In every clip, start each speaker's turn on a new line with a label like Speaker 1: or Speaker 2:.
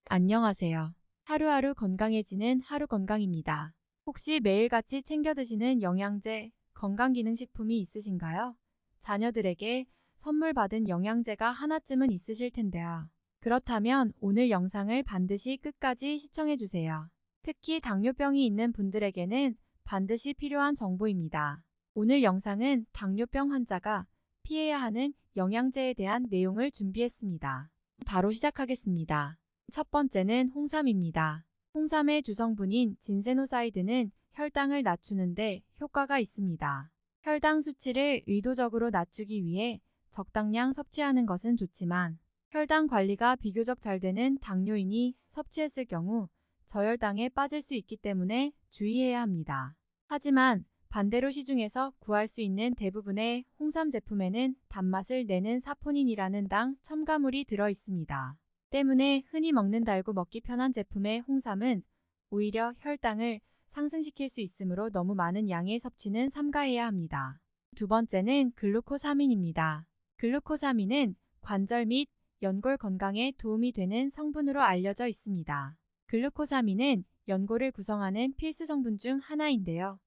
Speaker 1: 안녕하세요. 하루하루 건강해지는 하루 건강입니다. 혹시 매일같이 챙겨 드시는 영양제, 건강기능식품이 있으신가요? 자녀들에게 선물 받은 영양제가 하나쯤은 있으실 텐데요. 그렇다면 오늘 영상을 반드시 끝까지 시청해 주세요. 특히 당뇨병이 있는 분들에게는 반드시 필요한 정보입니다. 오늘 영상은 당뇨병 환자가 피해야 하는 영양제에 대한 내용을 준비했습니다. 바로 시작하겠습니다. 첫 번째는 홍삼입니다. 홍삼의 주성분인 진세노사이드는 혈당을 낮추는데 효과가 있습니다. 혈당 수치를 의도적으로 낮추기 위해 적당량 섭취하는 것은 좋지만 혈당 관리가 비교적 잘 되는 당뇨인이 섭취했을 경우 저혈당에 빠질 수 있기 때문에 주의해야 합니다. 하지만 반대로 시중에서 구할 수 있는 대부분의 홍삼 제품에는 단맛을 내는 사포닌이라는 당 첨가물이 들어 있습니다. 때문에 흔히 먹는 달고 먹기 편한 제품의 홍삼은 오히려 혈당을 상승시킬 수 있으므로 너무 많은 양의 섭취는 삼가해야 합니다. 두 번째는 글루코사민입니다. 글루코사민은 관절 및 연골 건강에 도움이 되는 성분으로 알려져 있습니다. 글루코사민은 연골을 구성하는 필수 성분 중 하나인데요.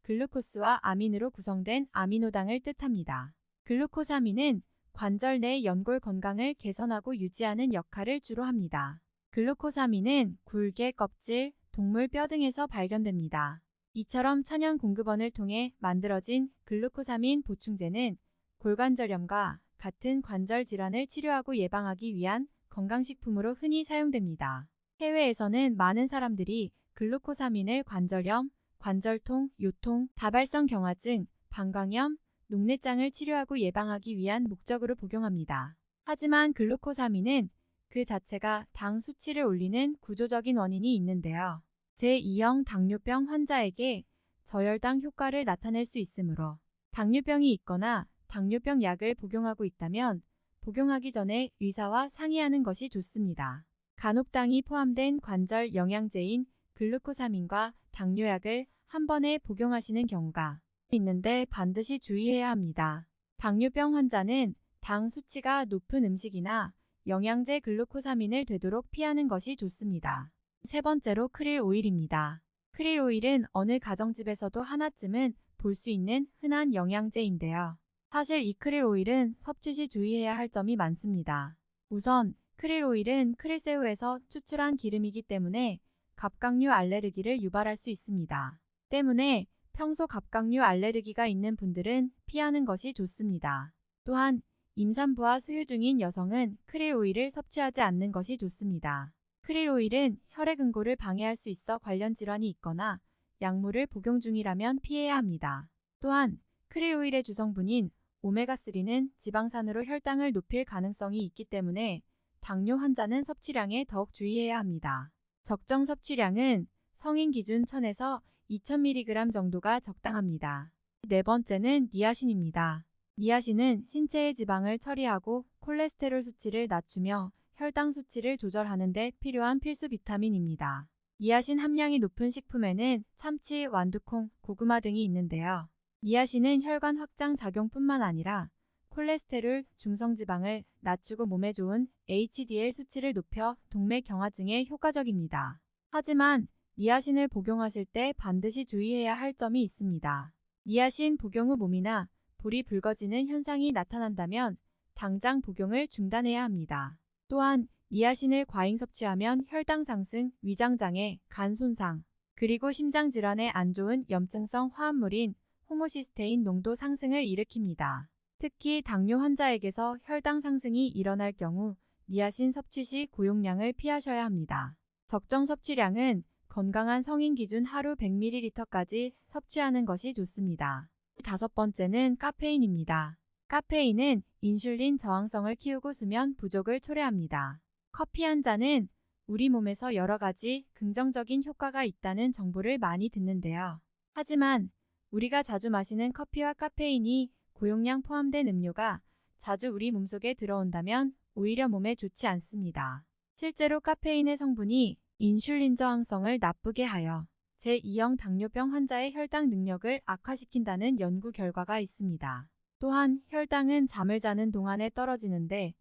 Speaker 1: 글루코스와 아민으로 구성된 아미노당을 뜻합니다. 글루코사민은 관절 내 연골 건강을 개선하고 유지하는 역할을 주로 합니다. 글루코사민은 굴개 껍질, 동물 뼈 등에서 발견됩니다. 이처럼 천연 공급원을 통해 만들어진 글루코사민 보충제는 골관절염과 같은 관절 질환을 치료하고 예방하기 위한 건강식품으로 흔히 사용됩니다. 해외에서는 많은 사람들이 글루코사민을 관절염, 관절통, 요통, 다발성 경화증, 방광염, 녹내장을 치료하고 예방하기 위한 목적으로 복용합니다. 하지만 글루코사민은 그 자체가 당 수치를 올리는 구조적인 원인이 있는데요. 제2형 당뇨병 환자에게 저혈당 효과를 나타낼 수 있으므로 당뇨병이 있거나 당뇨병 약을 복용하고 있다면 복용하기 전에 의사와 상의하는 것이 좋습니다. 간혹당이 포함된 관절 영양제인 글루코사민과 당뇨약을 한 번에 복용하시는 경우가 있는데 반드시 주의해야 합니다. 당뇨병 환자는 당 수치가 높은 음식이나 영양제 글루코사민을 되도록 피하는 것이 좋습니다. 세 번째로 크릴 오일입니다. 크릴 오일은 어느 가정집에서도 하나쯤은 볼 수 있는 흔한 영양제인데요. 사실 이 크릴 오일은 섭취 시 주의해야 할 점이 많습니다. 우선 크릴 오일은 크릴새우에서 추출한 기름이기 때문에 갑각류 알레르기를 유발할 수 있습니다. 때문에 평소 갑각류 알레르기가 있는 분들은 피하는 것이 좋습니다. 또한 임산부와 수유 중인 여성은 크릴 오일을 섭취하지 않는 것이 좋습니다. 크릴 오일은 혈액 응고를 방해할 수 있어 관련 질환이 있거나 약물을 복용 중이라면 피해야 합니다. 또한 크릴 오일의 주성분인 오메가3는 지방산으로 혈당을 높일 가능성이 있기 때문에 당뇨 환자는 섭취량에 더욱 주의해야 합니다. 적정 섭취량은 성인 기준 1000에서 2000mg 정도가 적당합니다. 네 번째는 니아신입니다. 니아신은 신체의 지방을 처리하고 콜레스테롤 수치를 낮추며 혈당 수치를 조절하는 데 필요한 필수 비타민입니다. 니아신 함량이 높은 식품에는 참치, 완두콩, 고구마 등이 있는데요. 니아신은 혈관 확장 작용뿐만 아니라 콜레스테롤, 중성지방을 낮추고 몸에 좋은 HDL 수치를 높여 동맥경화증에 효과적입니다. 하지만 니아신을 복용하실 때 반드시 주의해야 할 점이 있습니다. 니아신 복용 후 몸이나 볼이 붉어지는 현상이 나타난다면 당장 복용을 중단해야 합니다. 또한 니아신을 과잉 섭취하면 혈당 상승, 위장장애, 간 손상, 그리고 심장질환에 안 좋은 염증성 화합물인 호모시스테인 농도 상승을 일으킵니다. 특히 당뇨 환자에게서 혈당 상승이 일어날 경우 니아신 섭취 시 고용량을 피하셔야 합니다. 적정 섭취량은 건강한 성인 기준 하루 100ml까지 섭취하는 것이 좋습니다. 다섯 번째는 카페인입니다. 카페인은 인슐린 저항성을 키우고 수면 부족을 초래합니다. 커피 한 잔은 우리 몸에서 여러 가지 긍정적인 효과가 있다는 정보를 많이 듣는데요. 하지만 우리가 자주 마시는 커피와 카페인이 고용량 포함된 음료가 자주 우리 몸속에 들어온다면 오히려 몸에 좋지 않습니다. 실제로 카페인의 성분이 인슐린 저항성을 나쁘게 하여 제2형 당뇨병 환자의 혈당 능력을 악화시킨다는 연구 결과가 있습니다. 또한 혈당은 잠을 자는 동안에 떨어지는데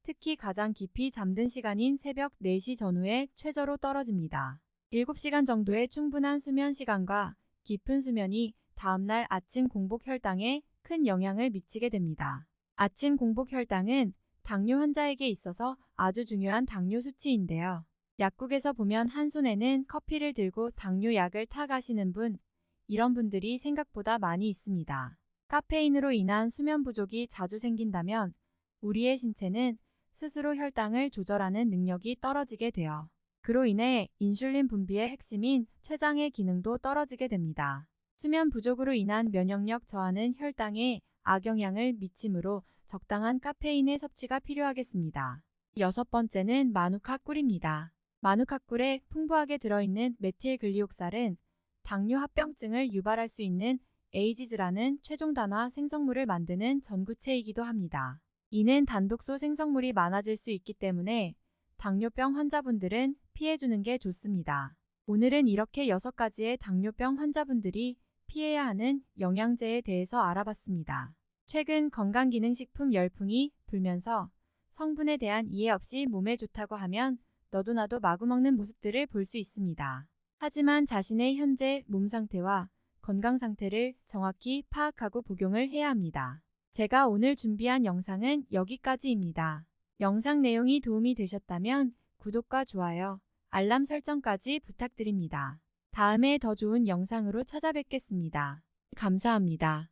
Speaker 1: 특히 가장 깊이 잠든 시간인 새벽 4시 전후에 최저로 떨어집니다. 7시간 정도의 충분한 수면 시간과 깊은 수면이 다음날 아침 공복 혈당에 큰 영향을 미치게 됩니다. 아침 공복 혈당은 당뇨 환자에게 있어서 아주 중요한 당뇨 수치인데요. 약국에서 보면 한 손에는 커피를 들고 당뇨 약을 타 가시는 분, 이런 분들이 생각보다 많이 있습니다. 카페인으로 인한 수면 부족이 자주 생긴다면 우리의 신체는 스스로 혈당을 조절하는 능력이 떨어지게 돼요. 그로 인해 인슐린 분비의 핵심인 췌장의 기능도 떨어지게 됩니다. 수면 부족으로 인한 면역력 저하는 혈당에 악영향을 미치므로 적당한 카페인의 섭취가 필요하겠습니다. 6번째는 마누카 꿀입니다. 마누카 꿀에 풍부하게 들어있는 메틸글리옥살은 당뇨 합병증을 유발할 수 있는 에이지즈라는 최종단화 생성물을 만드는 전구체이기도 합니다. 이는 단독소 생성물이 많아질 수 있기 때문에 당뇨병 환자분들은 피해주는 게 좋습니다. 오늘은 이렇게 6가지의 당뇨병 환자분들이 피해야 하는 영양제에 대해서 알아봤습니다. 최근 건강기능식품 열풍이 불면서 성분에 대한 이해 없이 몸에 좋다고 하면 너도 나도 마구 먹는 모습들을 볼 수 있습니다. 하지만 자신의 현재 몸 상태와 건강 상태를 정확히 파악하고 복용을 해야 합니다. 제가 오늘 준비한 영상은 여기까지입니다. 영상 내용이 도움이 되셨다면 구독과 좋아요, 알람 설정까지 부탁드립니다. 다음에 더 좋은 영상으로 찾아뵙겠습니다. 감사합니다.